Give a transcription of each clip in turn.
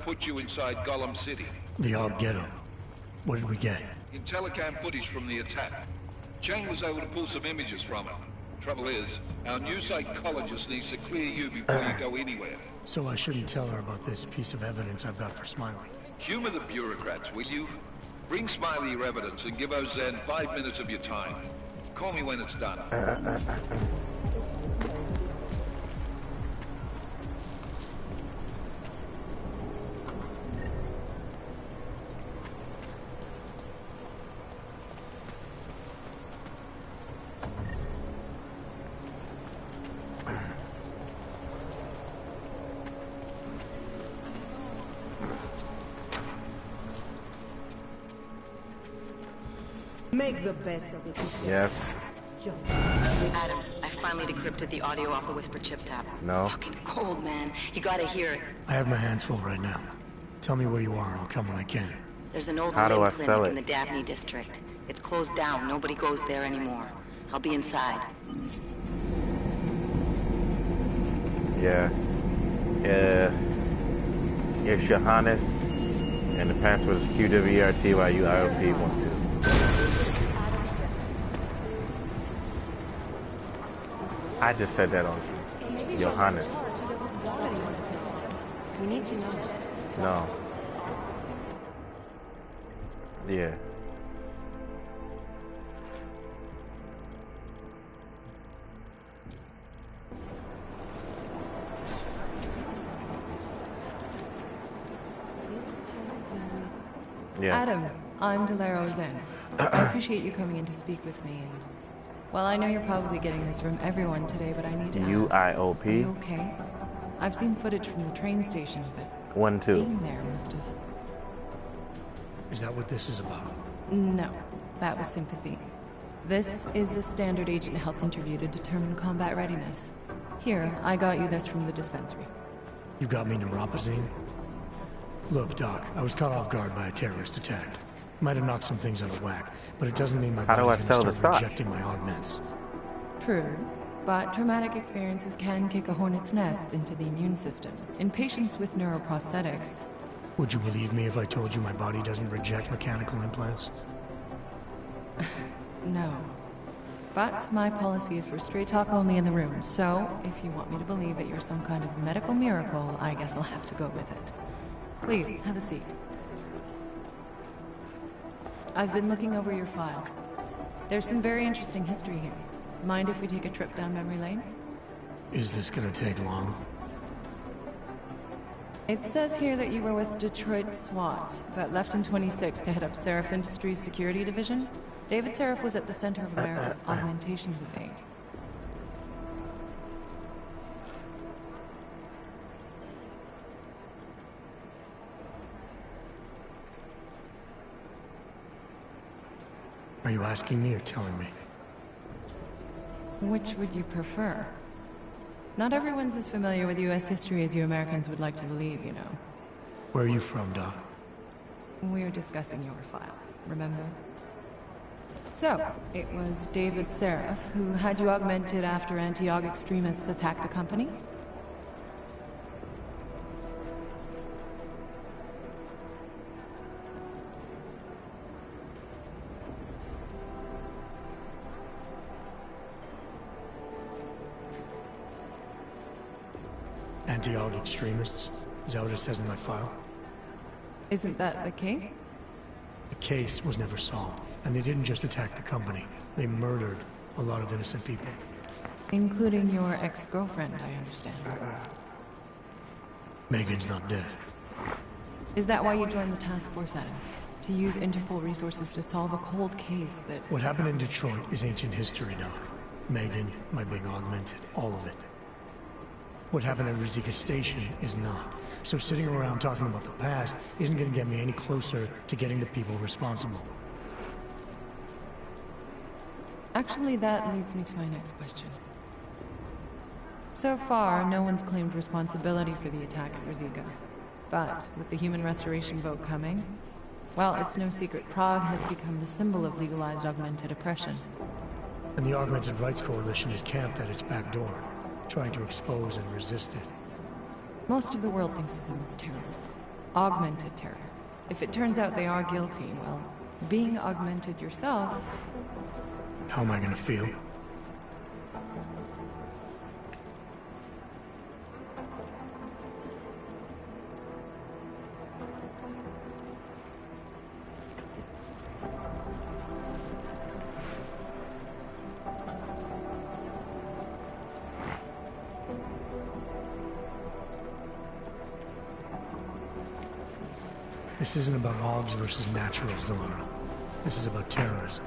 Put you inside Gollum City. The odd ghetto. What did we get? Telecam footage from the attack. Chang was able to pull some images from it. Trouble is, our new psychologist needs to clear you before you go anywhere. So I shouldn't tell her about this piece of evidence I've got for Smiley. Humor the bureaucrats, will you? Bring Smiley your evidence and give Ozan 5 minutes of your time. Call me when it's done. Make the best of it. Yes. Adam, I finally decrypted the audio off the Whisper chip tap. No. Fucking cold, man. You gotta hear it. I have my hands full right now. Tell me where you are and I'll come when I can. There's an old How do I limb sell clinic it? in the Daphne district. It's closed down. Nobody goes there anymore. I'll be inside. Yeah. It's Johannes, and the password is QWERTYUIOP12. I just said that on Johannes. We need to know. No. Yeah. Yes. Adam, I'm Delaro Zen. I appreciate you coming in to speak with me, and well, I know you're probably getting this from everyone today, but I need to ask. UIOP? Are you okay? I've seen footage from the train station, but 1-2. being there must have... Is that what this is about? No, that was sympathy. This is a standard agent health interview to determine combat readiness. Here, I got you this from the dispensary. You got me neuropazine? Look, Doc, I was caught off guard by a terrorist attack. Might have knocked some things out of whack, but it doesn't mean my How do I body's sell gonna the start stock? rejecting my augments. True, but traumatic experiences can kick a hornet's nest into the immune system. In patients with neuroprosthetics, Would you believe me if I told you my body doesn't reject mechanical implants? no. But my policy is for straight talk only in the room, so if you want me to believe that you're some kind of medical miracle, I guess I'll have to go with it. Please, have a seat. I've been looking over your file. There's some very interesting history here. Mind if we take a trip down memory lane? Is this gonna take long? It says here that you were with Detroit SWAT, but left in 26 to head up Seraph Industries Security Division. David Seraph was at the center of America's augmentation debate. Are you asking me or telling me? Which would you prefer? Not everyone's as familiar with U.S. history as you Americans would like to believe, you know. Where are you from, Doc? We're discussing your file, remember? So, it was David Seraph who had you augmented after anti-aug extremists attacked the company? Anti-aug extremists? Is that what it says in my file? Isn't that the case? The case was never solved, and they didn't just attack the company. They murdered a lot of innocent people. Including your ex-girlfriend, I understand. Megan's not dead. Is that why you joined the task force, Adam? To use Interpol resources to solve a cold case that... What happened in Detroit is ancient history, Doc. Megan, my being augmented, all of it. What happened at Ruzicka Station is not. So sitting around talking about the past isn't going to get me any closer to getting the people responsible. Actually, that leads me to my next question. So far, no one's claimed responsibility for the attack at Ruzicka. But with the human restoration vote coming, well, it's no secret Prague has become the symbol of legalized augmented oppression. And the Augmented Rights Coalition is camped at its back door, trying to expose and resist it. Most of the world thinks of them as terrorists. augmented terrorists. If it turns out they are guilty, well, being augmented yourself... How am I gonna feel? This isn't about Augs versus naturals, Delano. This is about terrorism.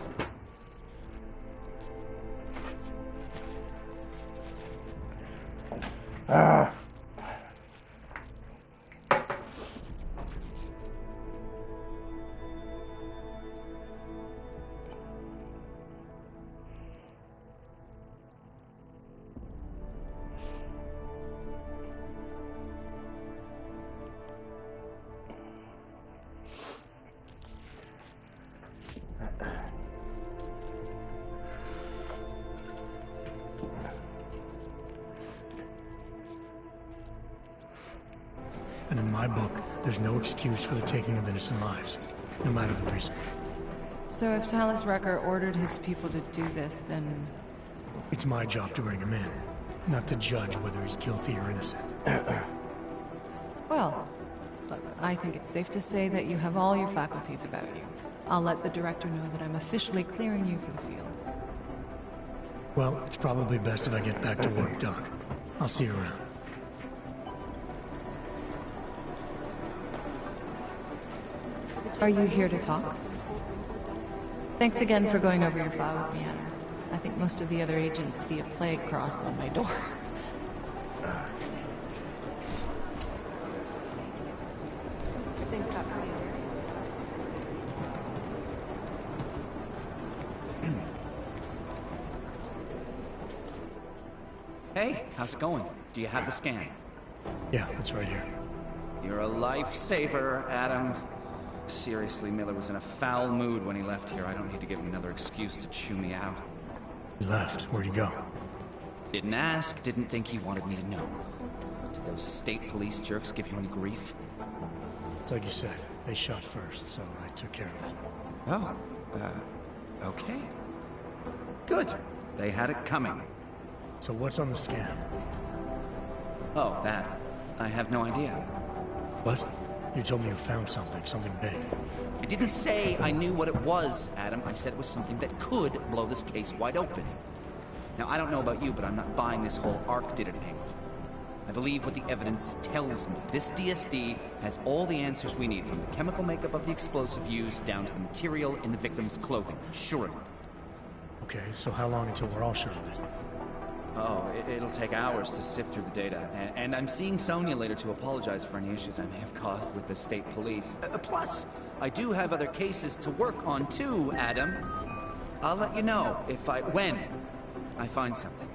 And in my book, there's no excuse for the taking of innocent lives, no matter the reason. So if Talus Wrecker ordered his people to do this, then... It's my job to bring him in, not to judge whether he's guilty or innocent. Well, look, I think it's safe to say that you have all your faculties about you. I'll let the director know that I'm officially clearing you for the field. Well, it's probably best if I get back to work, Doc. I'll see you around. Are you here to talk? Thanks again for going over your file with me, Anna. I think most of the other agents see a plague cross on my door. Hey, how's it going? Do you have the scan? Yeah, it's right here. You're a lifesaver, Adam. Seriously, Miller was in a foul mood when he left here. I don't need to give him another excuse to chew me out. He left. Where'd he go? Didn't ask, didn't think he wanted me to know. Did those state police jerks give you any grief? It's like you said. They shot first, so I took care of it. Oh, okay. Good. They had it coming. So what's on the scan? Oh, that. I have no idea. What? You told me you found something big. I didn't say I knew what it was, Adam. I said it was something that could blow this case wide open. Now, I don't know about you, but I'm not buying this whole ARC did it thing. I believe what the evidence tells me. This DSD has all the answers we need, from the chemical makeup of the explosive used down to the material in the victim's clothing. I'm sure of it. Okay, so how long until we're all sure of it? Oh, it'll take hours to sift through the data. And I'm seeing Sonia later to apologize for any issues I may have caused with the state police. Plus, I do have other cases to work on too, Adam. I'll let you know when I find something.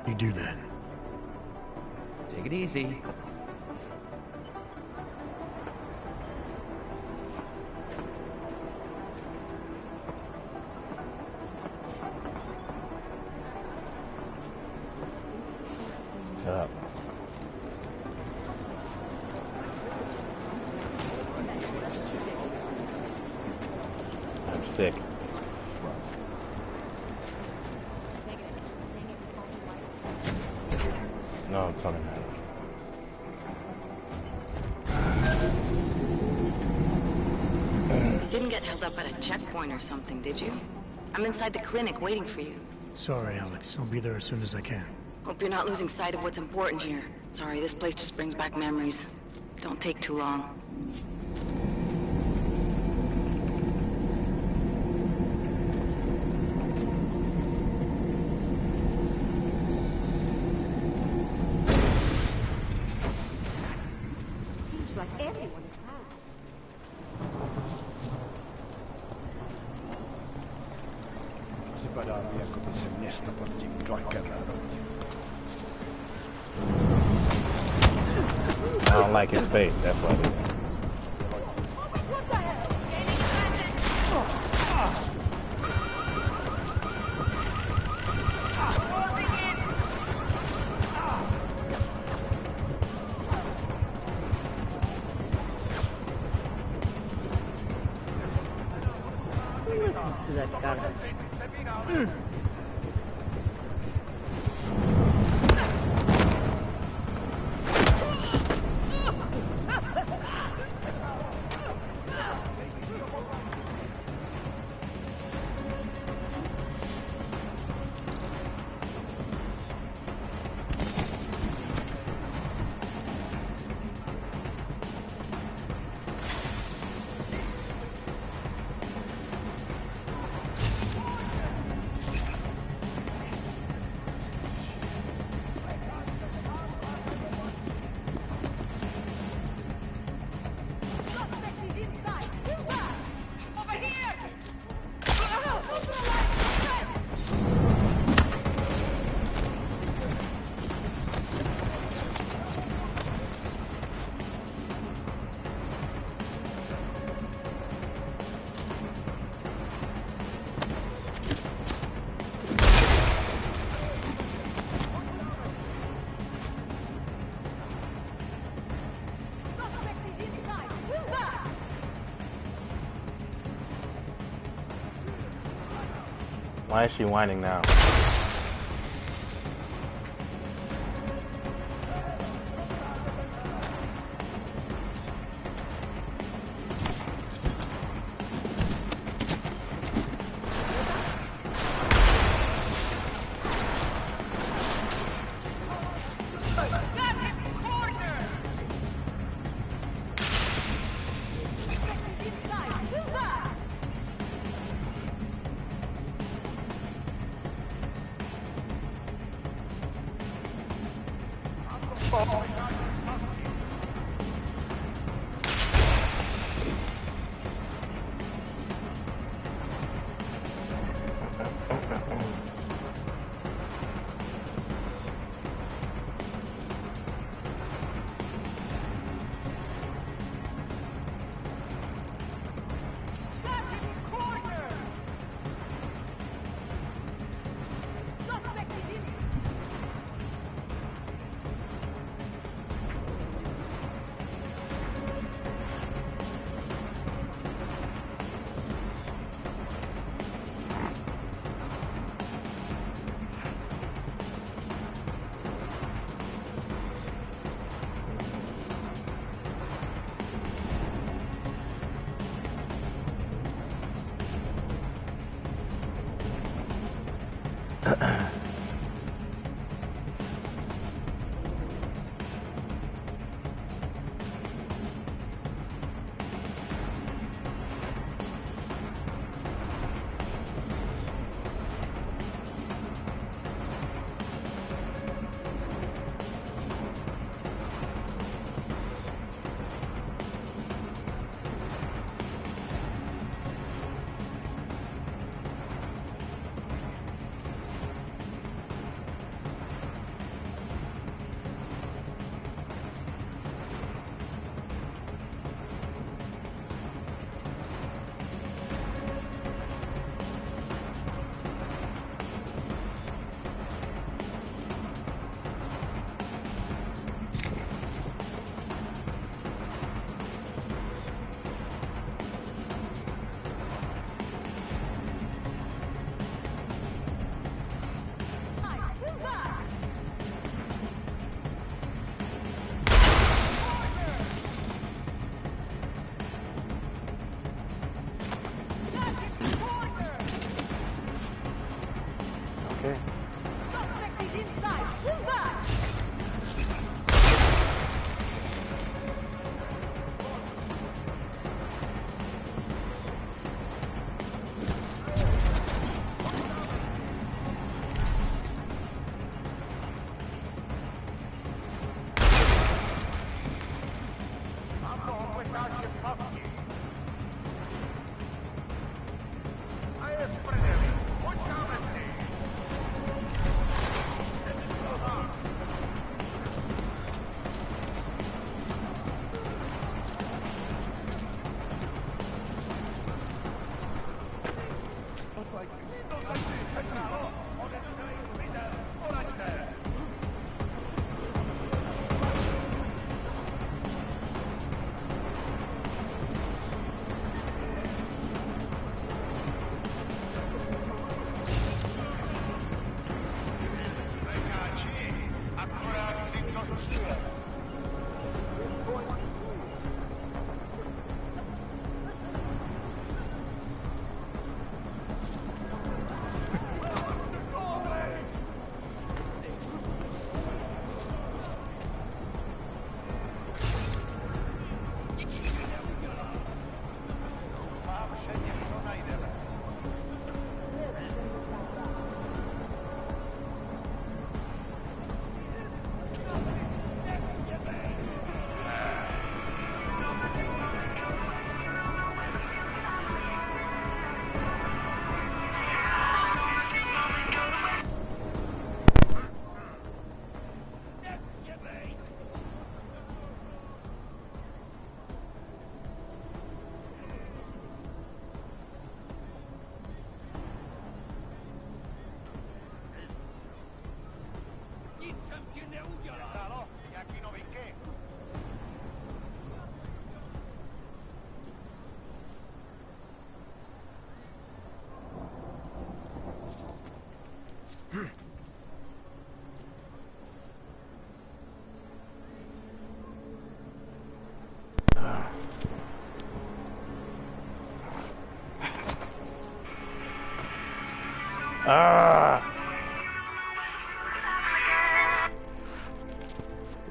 You do that. Take it easy. Up. I'm sick. No, it's something. Didn't get held up at a checkpoint or something, did you? I'm inside the clinic waiting for you. Sorry, Alex. I'll be there as soon as I can. Hope you're not losing sight of what's important here. Sorry, this place just brings back memories. Don't take too long. Feels like everyone is proud. I don't like his face, that's why I did that. Let's do that garbage. Why is she whining now?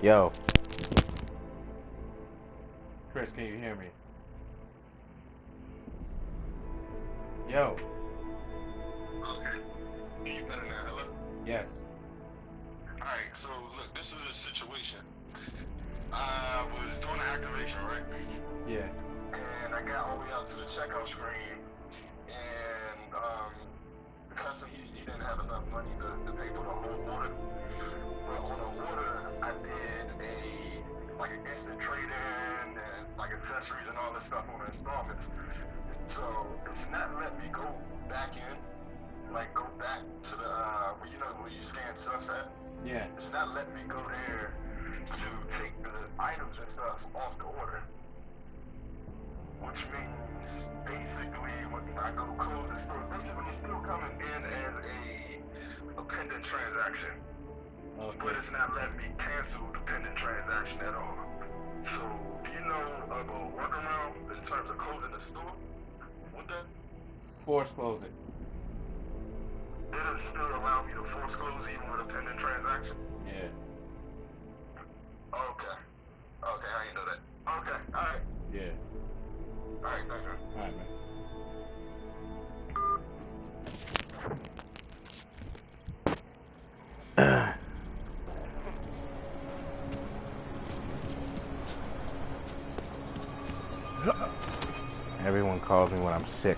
Yo. Chris, can you hear me? Yo. Okay. You better now, hello? Yes. Alright, so look, this is a situation. I was doing an activation, right? Yeah. And I got all the way out to the checkout screen, and because he didn't have enough money to pay for the whole order, but on the order I did an instant trade-in and like accessories and all this stuff on installments. So it's not letting me go back in, go back to the where you scan stuff at. Yeah. It's not letting me go there to take the items and stuff off the order. Which means basically when I go close the store, basically it's still coming in as a pending transaction. Okay. But it's not letting me cancel the pending transaction at all. So do you know of a workaround in terms of closing the store with that? Force close it. It'll still allow me to force close even with a pending transaction? Yeah. Okay. Okay, I didn't know that. Okay, alright. Yeah. Alright, thank you. Alright, man. Everyone calls me when I'm sick.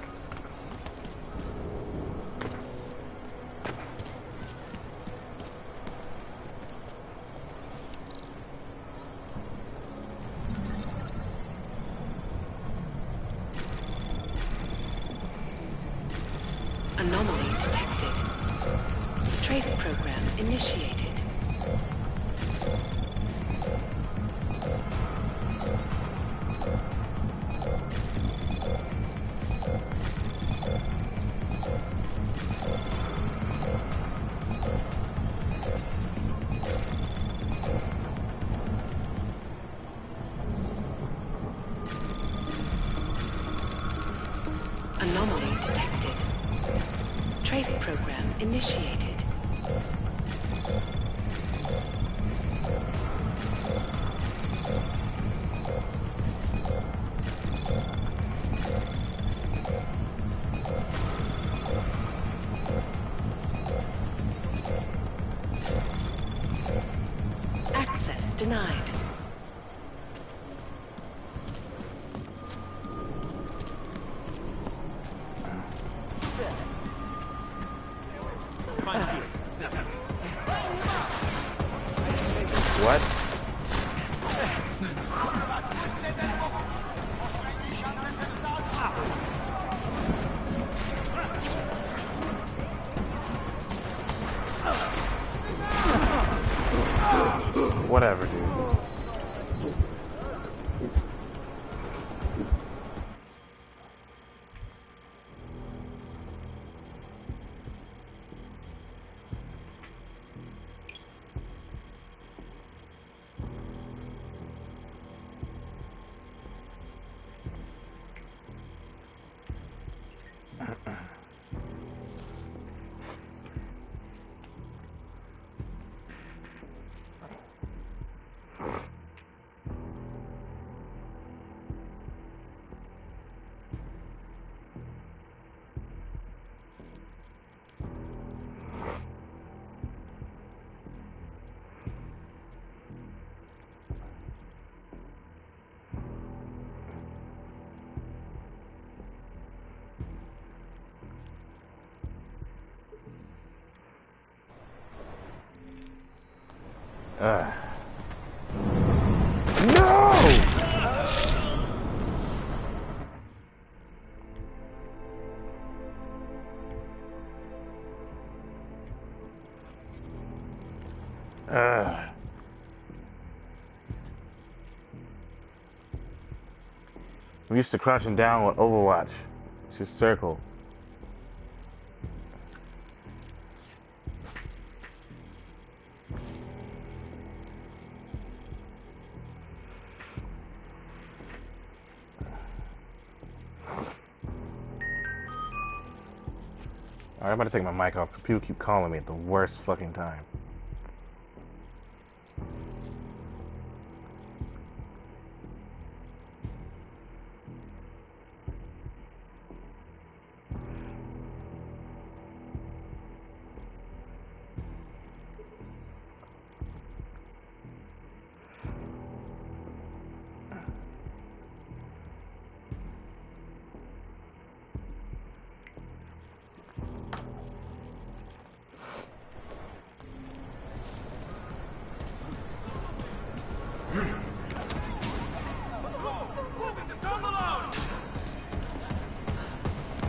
Anomaly detected. Trace program initiated. Anomaly detected. Trace program initiated. Access denied. What? Whatever, dude. No! I'm used to crouching down with Overwatch. Just circle. Alright, I'm about to take my mic off because people keep calling me at the worst fucking time.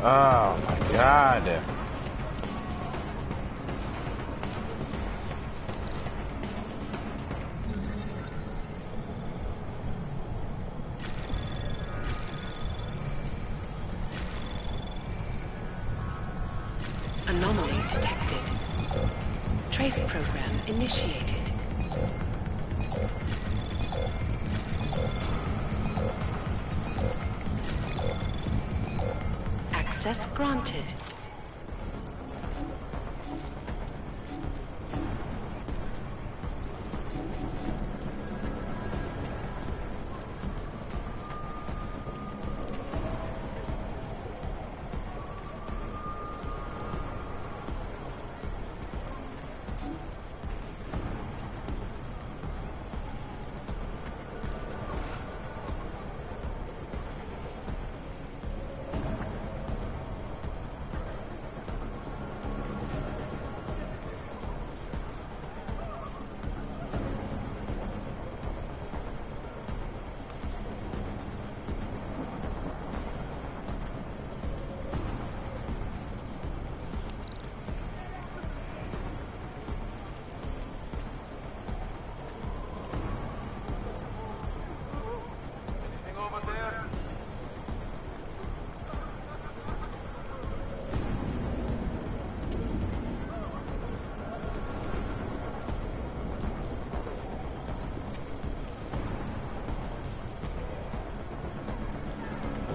Oh my god. Anomaly detected. Trace program initiated. Access granted.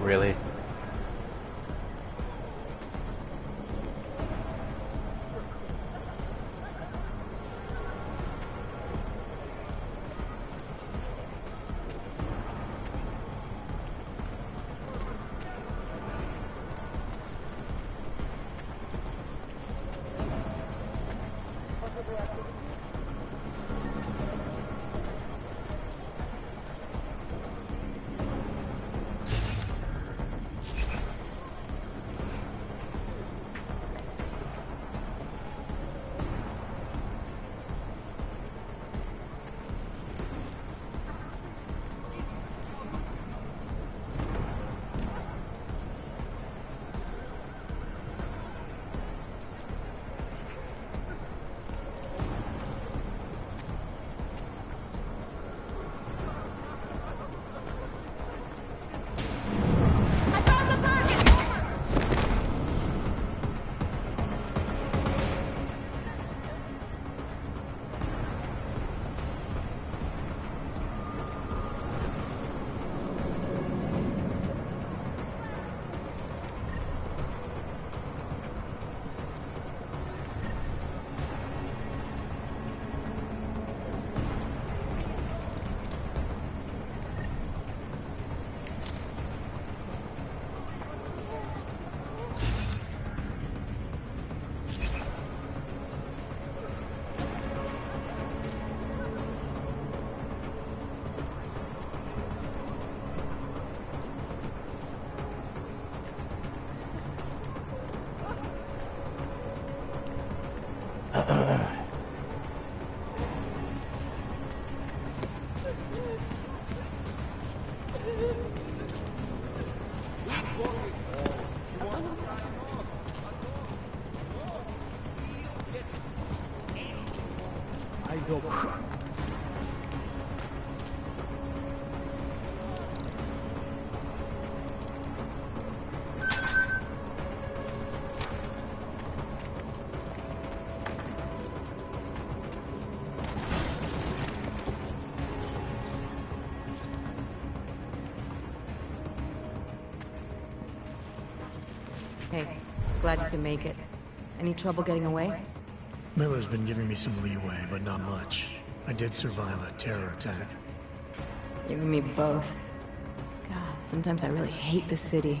Really? Hey, glad you can make it. Any trouble getting away? Miller's been giving me some leeway, but not much. I did survive a terror attack. You and me both. God, sometimes I really hate this city.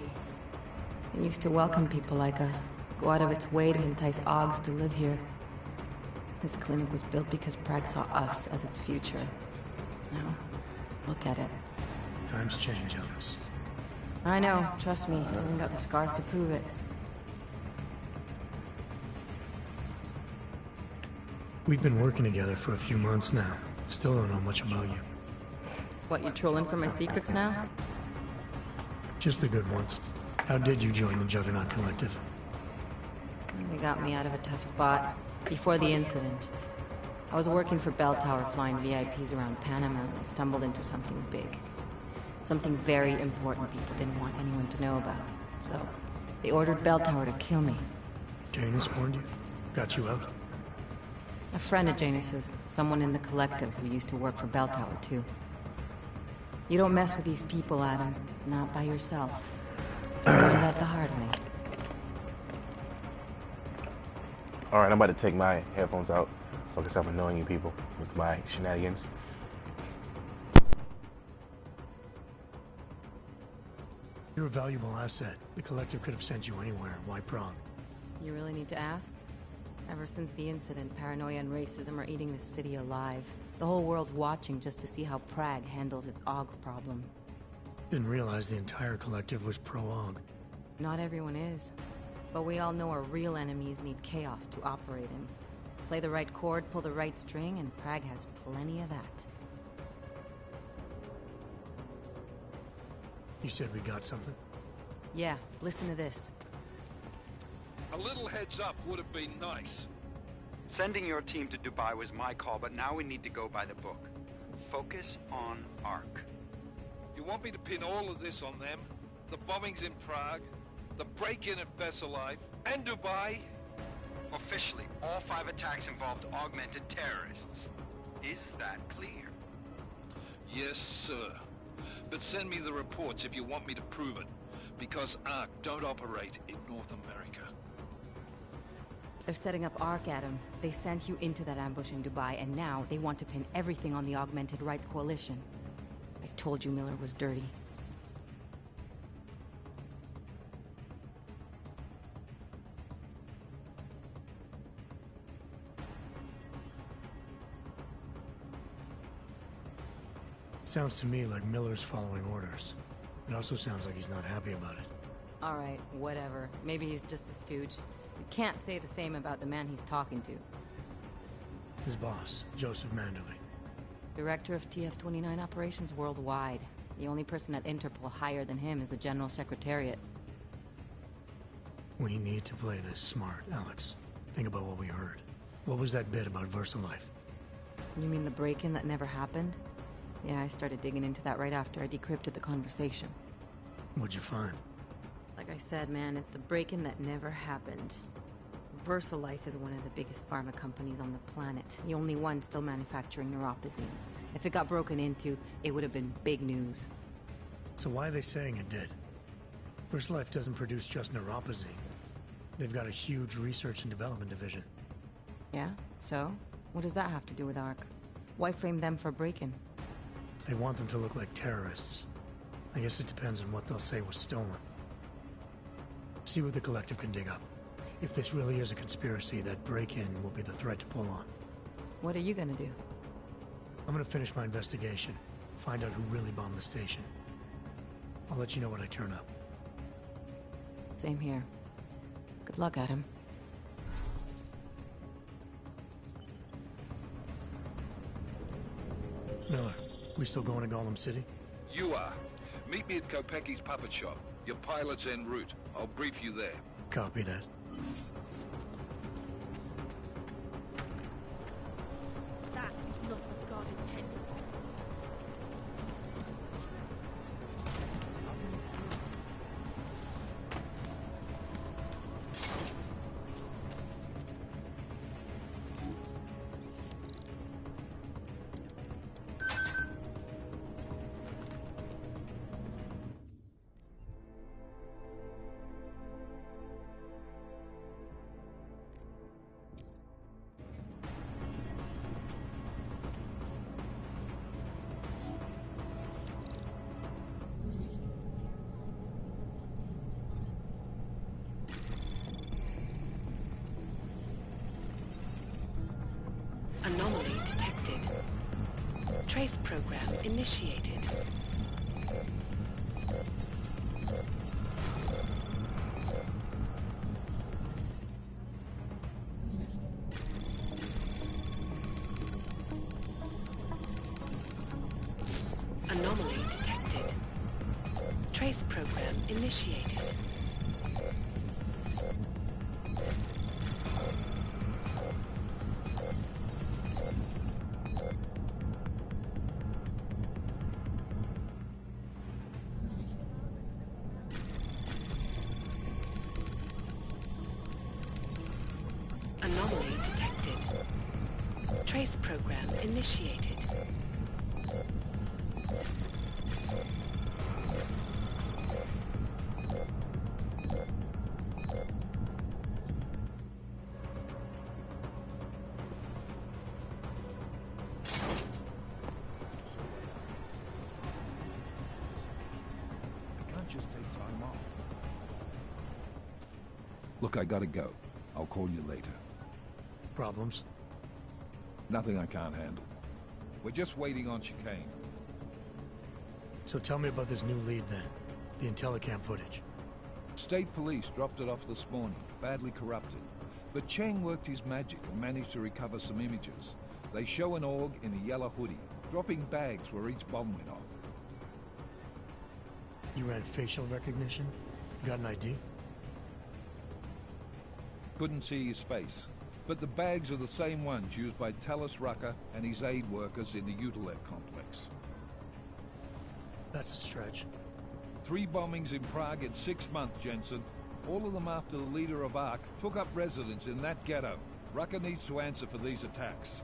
It used to welcome people like us, go out of its way to entice Augs to live here. This clinic was built because Prague saw us as its future. Now, look at it. Times change, Alex. I know, trust me, I even got the scars to prove it. We've been working together for a few months now. Still don't know much about you. What, you trolling for my secrets now? Just the good ones. How did you join the Juggernaut Collective? They got me out of a tough spot. Before the incident, I was working for Bell Tower flying VIPs around Panama and I stumbled into something big. Something very important people didn't want anyone to know about. So, they ordered Bell Tower to kill me. Janus warned you? Got you out? A friend of Janus's, someone in the collective who used to work for Bell Tower too. You don't mess with these people, Adam. Not by yourself. I learned that the hard way. Alright, I'm about to take my headphones out so I can stop annoying you people with my shenanigans. You're a valuable asset. The Collective could have sent you anywhere. Why Prague? You really need to ask? Ever since the incident, paranoia and racism are eating this city alive. The whole world's watching just to see how Prague handles its AUG problem. Didn't realize the entire Collective was pro-AUG. Not everyone is. But we all know our real enemies need chaos to operate in. Play the right chord, pull the right string, and Prague has plenty of that. You said we got something? Yeah, listen to this. A little heads up would have been nice. Sending your team to Dubai was my call, but now we need to go by the book. Focus on ARC. You want me to pin all of this on them? The bombings in Prague, the break-in at Veselaiv, and Dubai? Officially, all 5 attacks involved augmented terrorists. Is that clear? Yes, sir. But send me the reports if you want me to prove it, because ARC don't operate in North America. They're setting up ARC, Adam. They sent you into that ambush in Dubai, and now they want to pin everything on the Augmented Rights Coalition. I told you Miller was dirty. Sounds to me like Miller's following orders. It also sounds like he's not happy about it. All right, whatever. Maybe he's just a stooge. You can't say the same about the man he's talking to. His boss, Joseph Manderley. Director of TF-29 operations worldwide. The only person at Interpol higher than him is the General Secretariat. We need to play this smart, Alex. Think about what we heard. What was that bit about Veselaiv? You mean the break-in that never happened? Yeah, I started digging into that right after I decrypted the conversation. What'd you find? Like I said, man, it's the break-in that never happened. Veselaiv is one of the biggest pharma companies on the planet. The only one still manufacturing neuropozyne. If it got broken into, it would have been big news. So why are they saying it did? Veselaiv doesn't produce just neuropozyne. They've got a huge research and development division. Yeah? So? What does that have to do with ARC? Why frame them for break-in? They want them to look like terrorists. I guess it depends on what they'll say was stolen. See what the Collective can dig up. If this really is a conspiracy, that break-in will be the thread to pull on. What are you gonna do? I'm gonna finish my investigation. Find out who really bombed the station. I'll let you know when I turn up. Same here. Good luck, Adam. Miller, we still going to Golem City? You are. Meet me at Kopecki's puppet shop. Your pilot's en route. I'll brief you there. Copy that. That is not what God intended. Trace program initiated. Anomaly detected. Trace program initiated. Anomaly detected. Trace program initiated. Look, I gotta go. I'll call you later. Problems? Nothing I can't handle. We're just waiting on chicane. So tell me about this new lead then. The Intellicam footage. State police dropped it off this morning, badly corrupted. But Cheng worked his magic and managed to recover some images. They show an org in a yellow hoodie, dropping bags where each bomb went off. You ran facial recognition? You got an ID? Couldn't see his face. But the bags are the same ones used by Talus Rucker and his aid workers in the OUTLOUD complex. That's a stretch. 3 bombings in Prague in 6 months, Jensen. All of them after the leader of ARC took up residence in that ghetto. Rucker needs to answer for these attacks.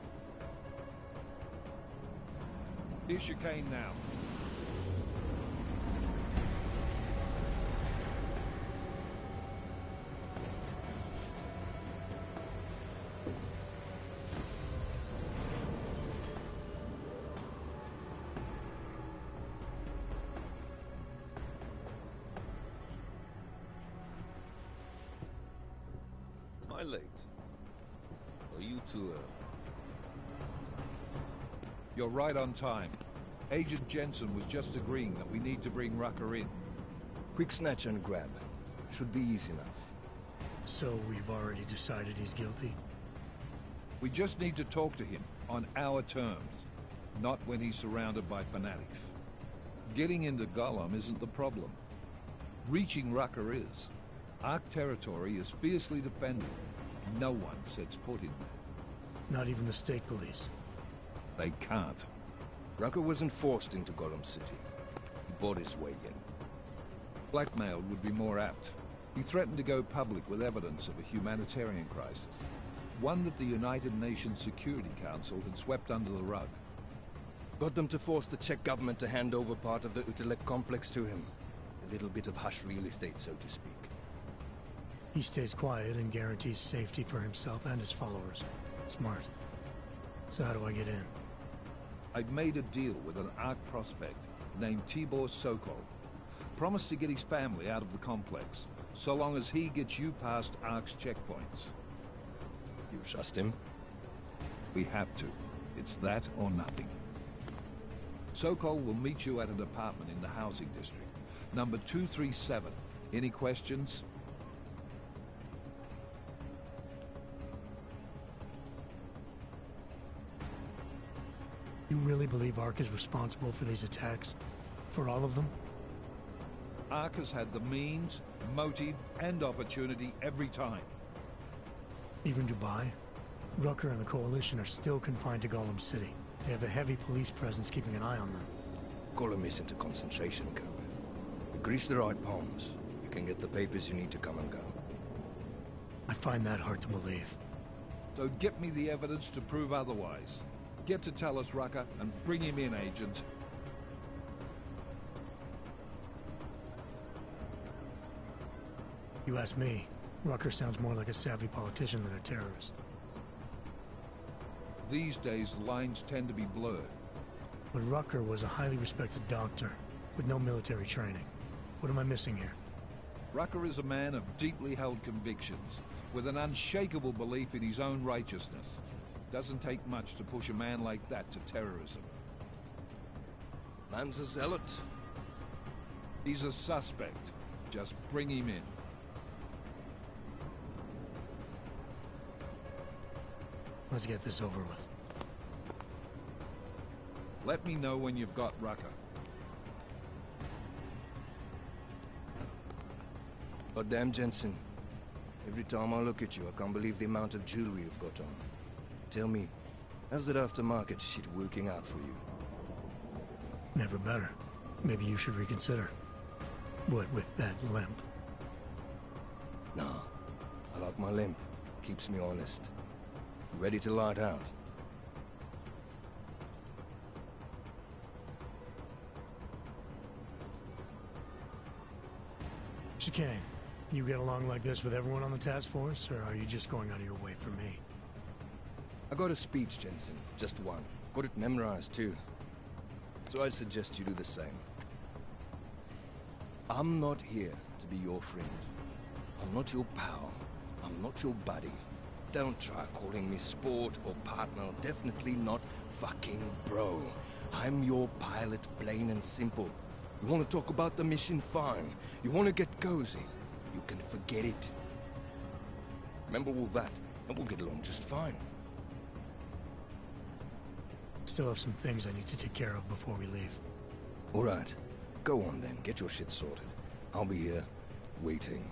Here's chicane now. Am I late? Are you too early? You're right on time. Agent Jensen was just agreeing that we need to bring Rucker in. Quick snatch and grab. Should be easy enough. So we've already decided he's guilty? We just need to talk to him on our terms, not when he's surrounded by fanatics. Getting into Gollum isn't the problem. Reaching Rucker is. ARC territory is fiercely defended. No one sets foot in there. Not even the state police? They can't. Rucker wasn't forced into Gollum City. He bought his way in. Blackmail would be more apt. He threatened to go public with evidence of a humanitarian crisis. One that the United Nations Security Council had swept under the rug. Got them to force the Czech government to hand over part of the OUTLOUD complex to him. A little bit of hush real estate, so to speak. He stays quiet and guarantees safety for himself and his followers. Smart. So how do I get in? I've made a deal with an ARC prospect named Tibor Sokol. Promised to get his family out of the complex, so long as he gets you past ARC's checkpoints. You trust him? We have to. It's that or nothing. Sokol will meet you at an apartment in the housing district. Number 237. Any questions? You really believe ARC is responsible for these attacks? For all of them? ARC has had the means, motive, and opportunity every time. Even Dubai? Rucker and the Coalition are still confined to Gollum City. They have a heavy police presence keeping an eye on them. Gollum isn't a concentration camp. You grease the right palms, you can get the papers you need to come and go. I find that hard to believe. So get me the evidence to prove otherwise. Get to Talus Rucker and bring him in, Agent. You ask me, Rucker sounds more like a savvy politician than a terrorist. These days, lines tend to be blurred. But Rucker was a highly respected doctor, with no military training. What am I missing here? Rucker is a man of deeply held convictions, with an unshakable belief in his own righteousness. Doesn't take much to push a man like that to terrorism. Man's a zealot. He's a suspect. Just bring him in. Let's get this over with. Let me know when you've got Rucker. Goddamn, Jensen. Every time I look at you, I can't believe the amount of jewelry you've got on. Tell me, how's that aftermarket shit working out for you? Never better. Maybe you should reconsider. What with that limp? Nah, I like my limp. Keeps me honest. Ready to light out. Chicane, you get along like this with everyone on the task force, or are you just going out of your way for me? I got a speech, Jensen. Just one. Got it memorized, too. So I'd suggest you do the same. I'm not here to be your friend. I'm not your pal. I'm not your buddy. Don't try calling me sport or partner. Definitely not fucking bro. I'm your pilot, plain and simple. You want to talk about the mission? Fine. You want to get cozy? You can forget it. Remember all that, and we'll get along just fine. Still have some things I need to take care of before we leave. All right. Go on then. Get your shit sorted. I'll be here, waiting.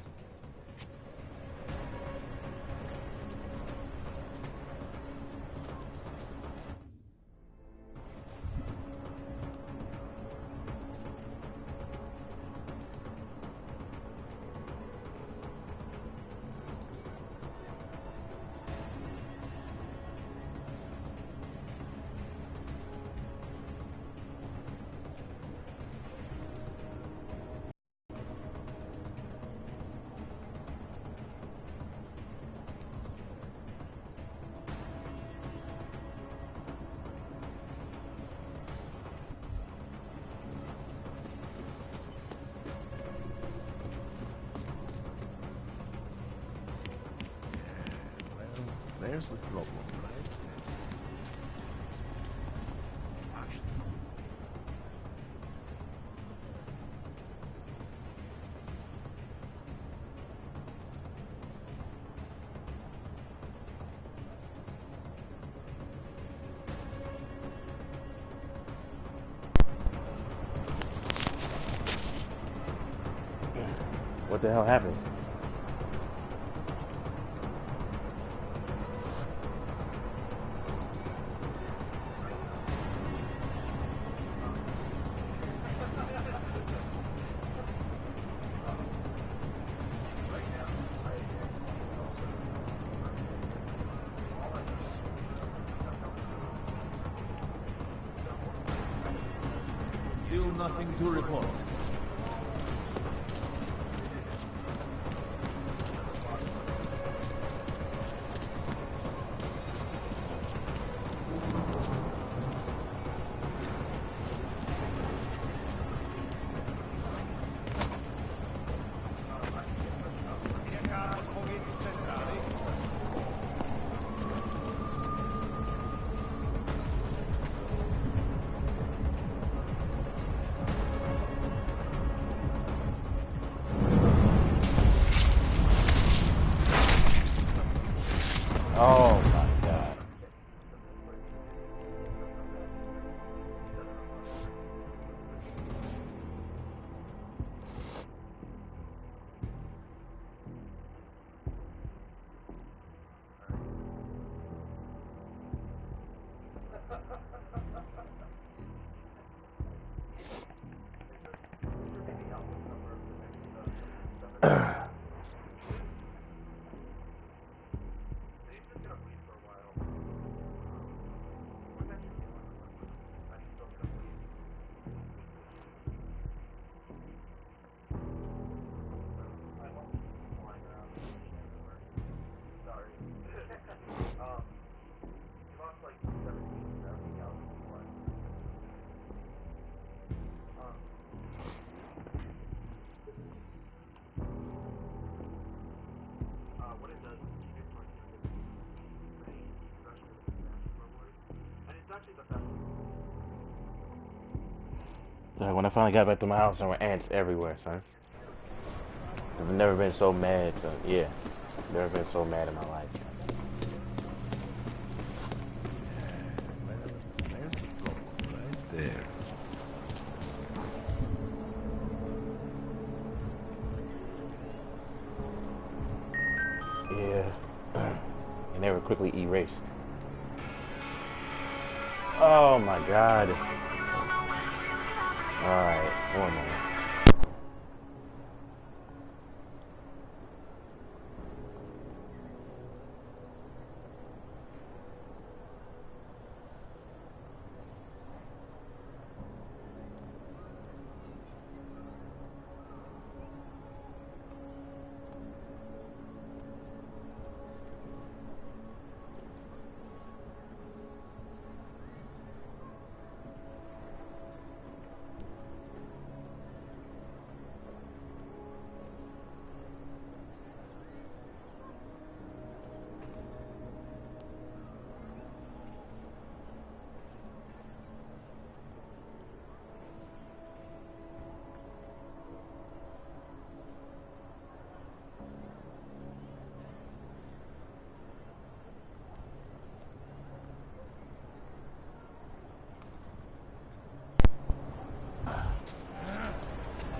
There's the problem, right? What the hell happened? Still nothing to report. Oh my god. When I finally got back to my house, there were ants everywhere, son. I've never been so mad, son. Yeah, never been so mad in my life. Right there. Yeah, and they were quickly erased. Oh my God. Alright, one more.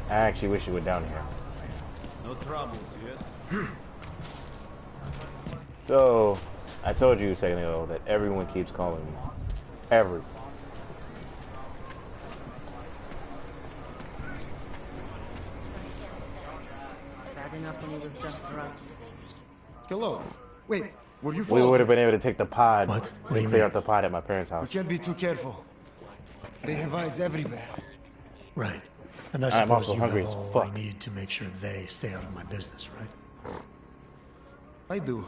I actually wish you were down here. No troubles, yes? So, I told you a second ago that everyone keeps calling me. Everyone. Bad enough when he was just drugs. Hello. Wait, were you We followed? would have been able to take the pod. What? What do And you clear mean? out the pod at my parents' We house. can't be too careful. They have eyes everywhere. Right. And I I'm suppose also you hungry have as all fuck. I need to make sure they stay out of my business, right? I do.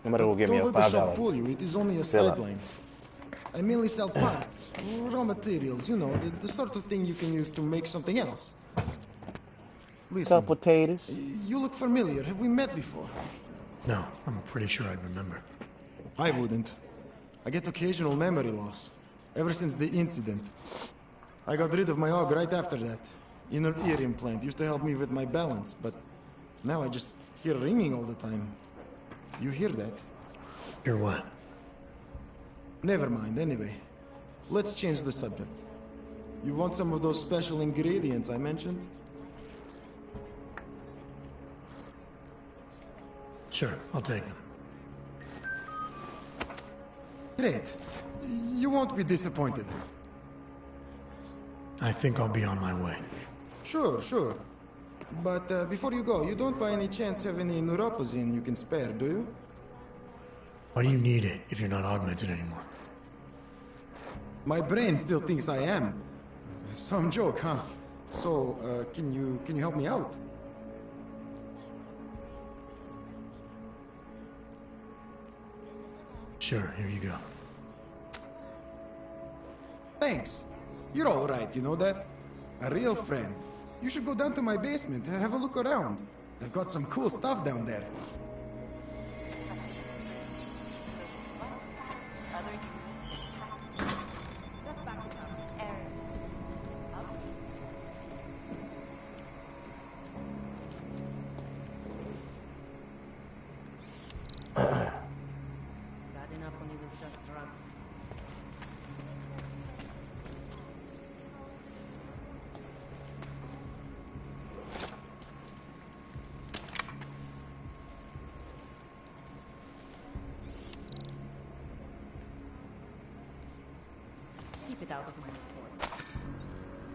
Somebody will give me a Don't let the shop $5 fool you. It is only a fill up. sideline. I mainly sell parts, raw materials, you know, the sort of thing you can use to make something else. Listen, Couple potatoes. you look familiar. Have we met before? No, I'm pretty sure I'd remember. I wouldn't. I get occasional memory loss. Ever since the incident. I got rid of my AUG right after that. Inner ear implant used to help me with my balance, but now I just hear ringing all the time. You hear that? Hear what? Never mind, anyway. Let's change the subject. You want some of those special ingredients I mentioned? Sure, I'll take them. Great. You won't be disappointed. I think I'll be on my way. Sure. But before you go, you don't by any chance have any neuropozine you can spare, do you? Why do you need it if you're not augmented anymore? My brain still thinks I am. Some joke, huh? So, can you help me out? Sure, here you go. Thanks. You're all right, you know that? A real friend. You should go down to my basement and have a look around. I've got some cool stuff down there. Bad enough when he was just drugs. Keep it out of my report.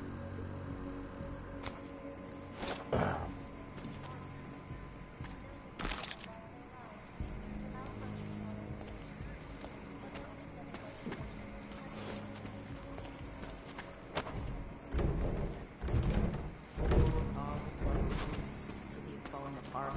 He's falling apart.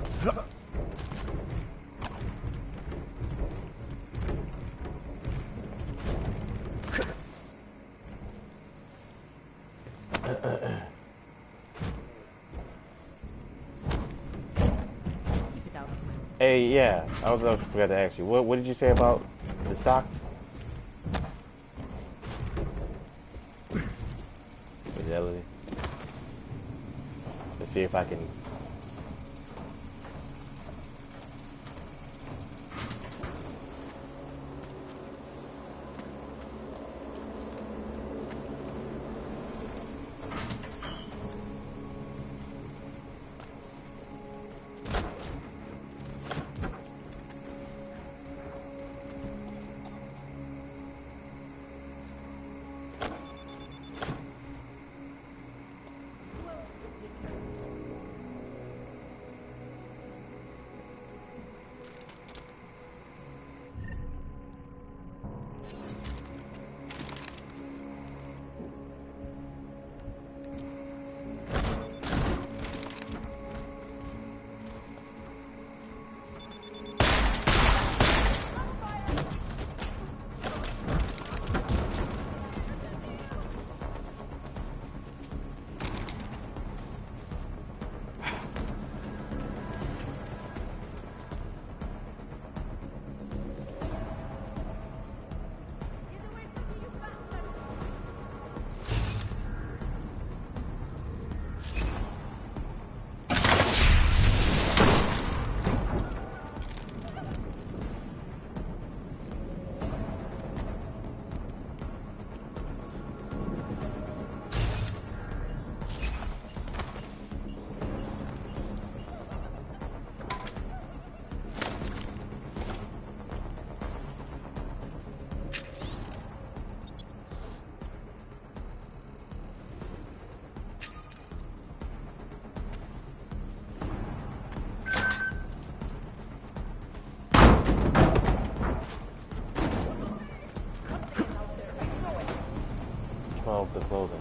Hey, yeah, I forgot to ask you. What did you say about the stock? Fidelity. see if I can. The clothing.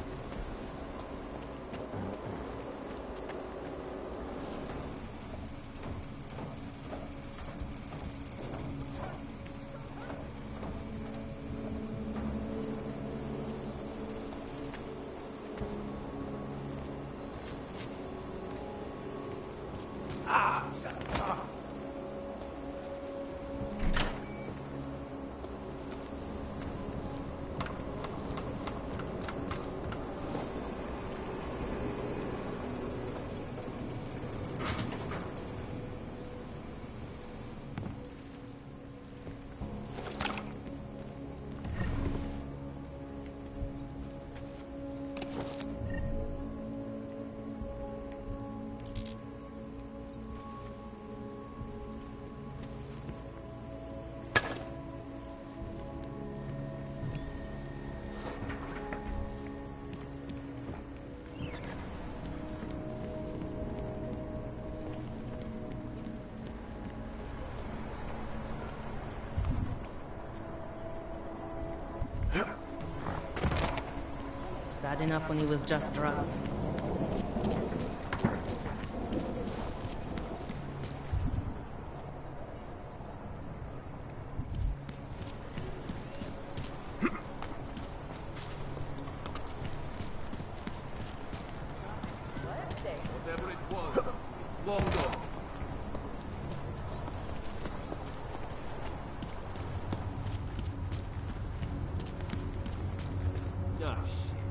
Bad enough when he was just drugs. Whatever it was, long gone. Ah, shit.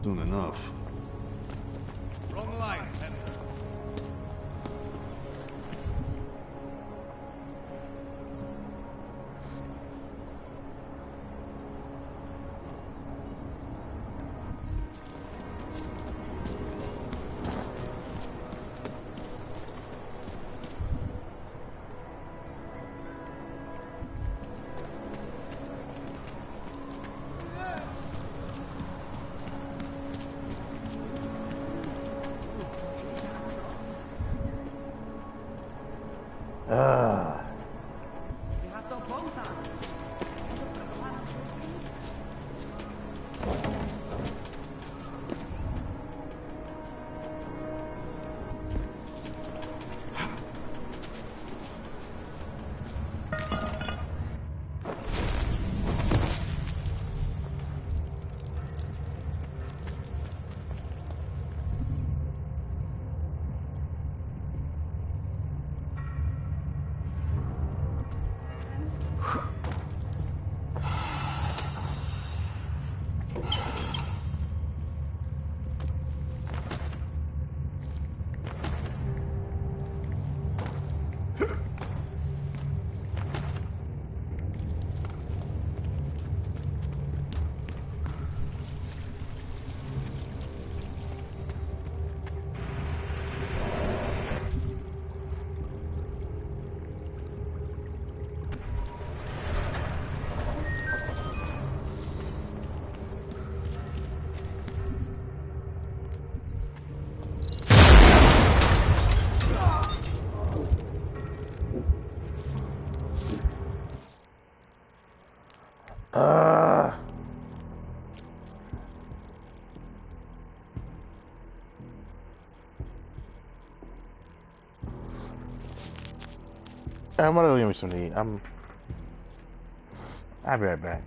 Soon enough. Wrong line. I'm gonna go give me some to eat. I'll be right back.